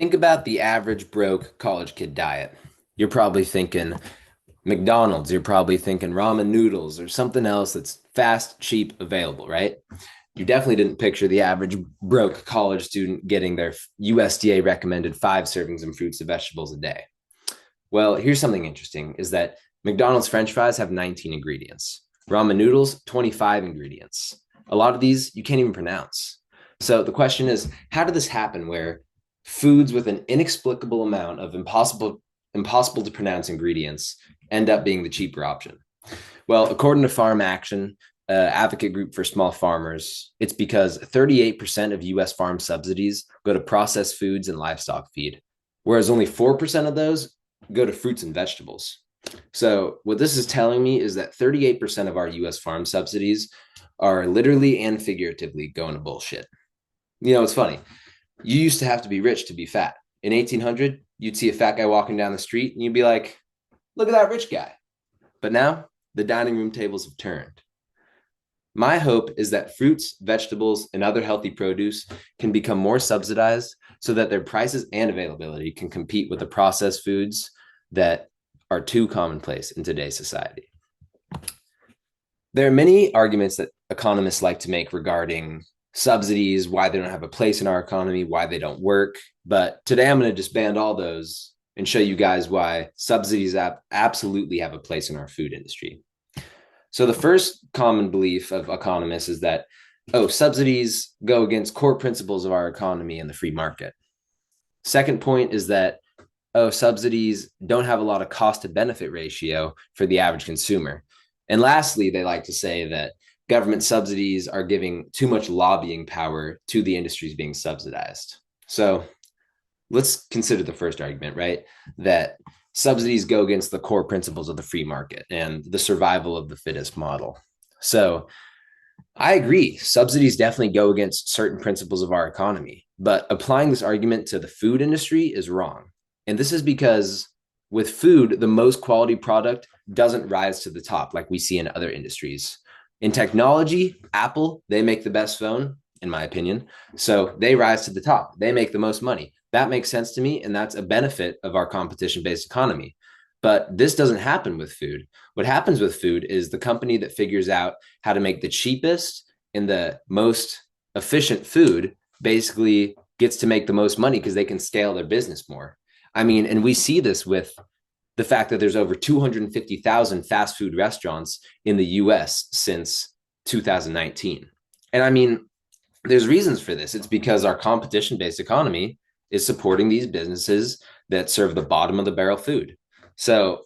Think about the average broke college kid diet. You're probably thinking McDonald's, you're probably thinking ramen noodles or something else that's fast, cheap, available, right? You definitely didn't picture the average broke college student getting their USDA recommended 5 servings of fruits and vegetables a day. Well, here's something interesting is that McDonald's French fries have 19 ingredients. Ramen noodles, 25 ingredients. A lot of these you can't even pronounce. So the question is, how did this happen where foods with an inexplicable amount of impossible to pronounce ingredients end up being the cheaper option? Well, according to Farm Action, advocate group for small farmers, it's because 38% of US farm subsidies go to processed foods and livestock feed, whereas only 4% of those go to fruits and vegetables. So, what this is telling me is that 38% of our US farm subsidies are literally and figuratively going to bullshit. It's funny. You used to have to be rich to be fat. In 1800, you'd see a fat guy walking down the street and you'd be like, look at that rich guy. But now the dining room tables have turned. My hope is that fruits, vegetables, and other healthy produce can become more subsidized so that their prices and availability can compete with the processed foods that are too commonplace in today's society. There are many arguments that economists like to make regarding subsidies, why they don't have a place in our economy, why they don't work. But today I'm going to disband all those and show you guys why subsidies absolutely have a place in our food industry. So the first common belief of economists is that, subsidies go against core principles of our economy and the free market. Second point is that, subsidies don't have a lot of cost to benefit ratio for the average consumer. And lastly, they like to say that government subsidies are giving too much lobbying power to the industries being subsidized. So let's consider the first argument, right? That subsidies go against the core principles of the free market and the survival of the fittest model. So I agree. Subsidies definitely go against certain principles of our economy, but applying this argument to the food industry is wrong. And this is because with food, the most quality product doesn't rise to the top like we see in other industries. In technology, Apple, they make the best phone, in my opinion. So they rise to the top. They make the most money. That makes sense to me. And that's a benefit of our competition based economy. But this doesn't happen with food. What happens with food is the company that figures out how to make the cheapest and the most efficient food basically gets to make the most money because they can scale their business more. I mean, and we see this with the fact that there's over 250,000 fast food restaurants in the US since 2019. And I mean, there's reasons for this. It's because our competition based economy is supporting these businesses that serve the bottom of the barrel food. So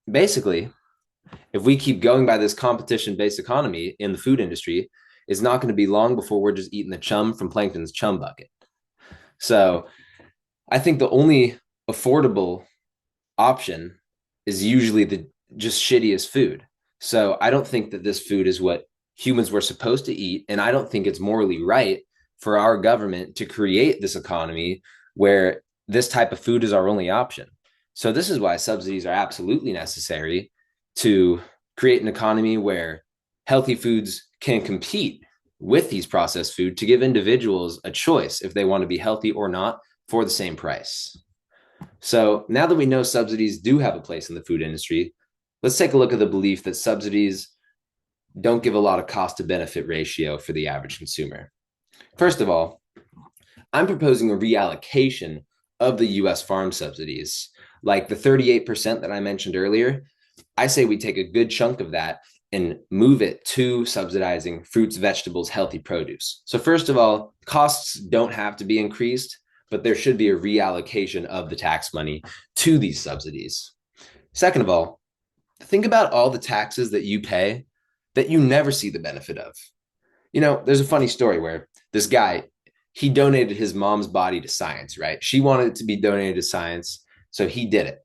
basically, if we keep going by this competition based economy in the food industry, it's not going to be long before we're just eating the chum from Plankton's chum bucket. So I think the only affordable option is usually the just shittiest food. So I don't think that this food is what humans were supposed to eat. And I don't think it's morally right for our government to create this economy where this type of food is our only option. So this is why subsidies are absolutely necessary to create an economy where healthy foods can compete with these processed food to give individuals a choice if they want to be healthy or not for the same price. So now that we know subsidies do have a place in the food industry, let's take a look at the belief that subsidies don't give a lot of cost to benefit ratio for the average consumer. First of all, I'm proposing a reallocation of the US farm subsidies. Like the 38% that I mentioned earlier, I say we take a good chunk of that and move it to subsidizing fruits, vegetables, healthy produce. So first of all, costs don't have to be increased, but there should be a reallocation of the tax money to these subsidies. Second of all, think about all the taxes that you pay that you never see the benefit of. There's a funny story where this guy, he donated his mom's body to science, right? She wanted it to be donated to science, so he did it.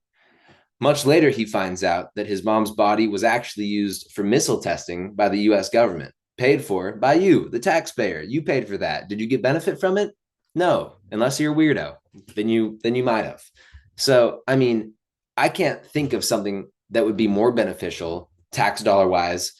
Much later, he finds out that his mom's body was actually used for missile testing by the US government, paid for by you, the taxpayer. You paid for that. Did you get benefit from it? No, unless you're a weirdo, then you might have. So, I mean, I can't think of something that would be more beneficial tax dollar wise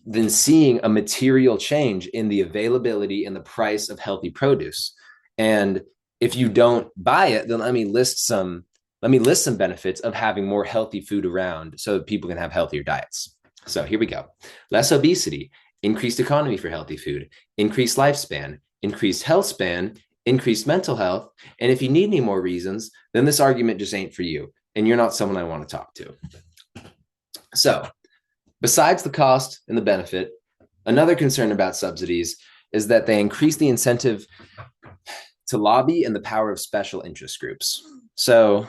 than seeing a material change in the availability and the price of healthy produce. And if you don't buy it, then let me list some benefits of having more healthy food around so that people can have healthier diets. So here we go. Less obesity, increased economy for healthy food, increased lifespan, increased health span, increased mental health. And if you need any more reasons, then this argument just ain't for you. And you're not someone I want to talk to. So, besides the cost and the benefit, another concern about subsidies is that they increase the incentive to lobby and the power of special interest groups. So,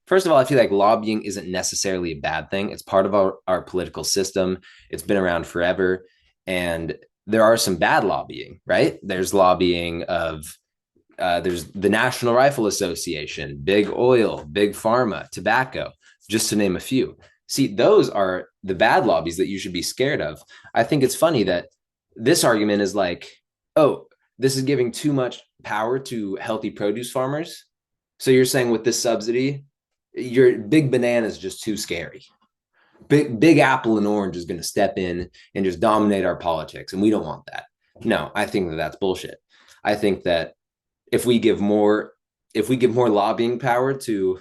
first of all, I feel like lobbying isn't necessarily a bad thing. It's part of our political system, it's been around forever. And there are some bad lobbying, right? There's lobbying of there's the National Rifle Association, big oil, big pharma, tobacco, just to name a few. See, those are the bad lobbies that you should be scared of. I think it's funny that this argument is like, oh, this is giving too much power to healthy produce farmers. So you're saying with this subsidy, your big banana is just too scary. Big apple and orange is going to step in and just dominate our politics, and we don't want that. No, I think that that's bullshit. I think that if we give more if we give more lobbying power to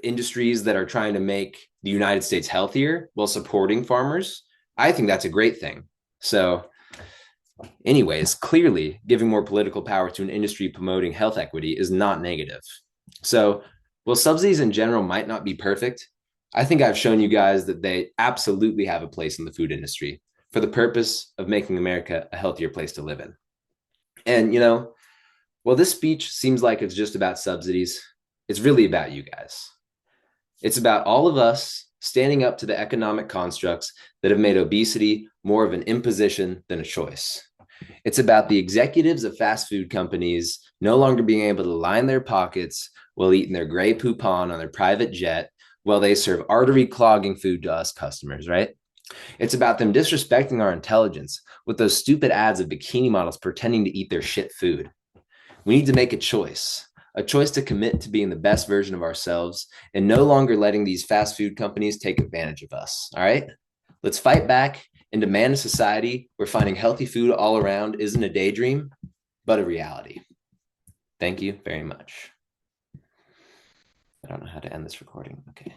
industries that are trying to make the United States healthier while supporting farmers, I think that's a great thing. So, anyways, clearly giving more political power to an industry promoting health equity is not negative. So, while subsidies in general might not be perfect, I think I've shown you guys that they absolutely have a place in the food industry for the purpose of making America a healthier place to live in. And, well, this speech seems like it's just about subsidies. It's really about you guys. It's about all of us standing up to the economic constructs that have made obesity more of an imposition than a choice. It's about the executives of fast food companies no longer being able to line their pockets while eating their gray poupon on their private jet while they serve artery clogging food to us customers, right? It's about them disrespecting our intelligence with those stupid ads of bikini models pretending to eat their shit food. We need to make a choice to commit to being the best version of ourselves and no longer letting these fast food companies take advantage of us. All right? Let's fight back and demand a society where finding healthy food all around isn't a daydream, but a reality. Thank you very much. I don't know how to end this recording. Okay.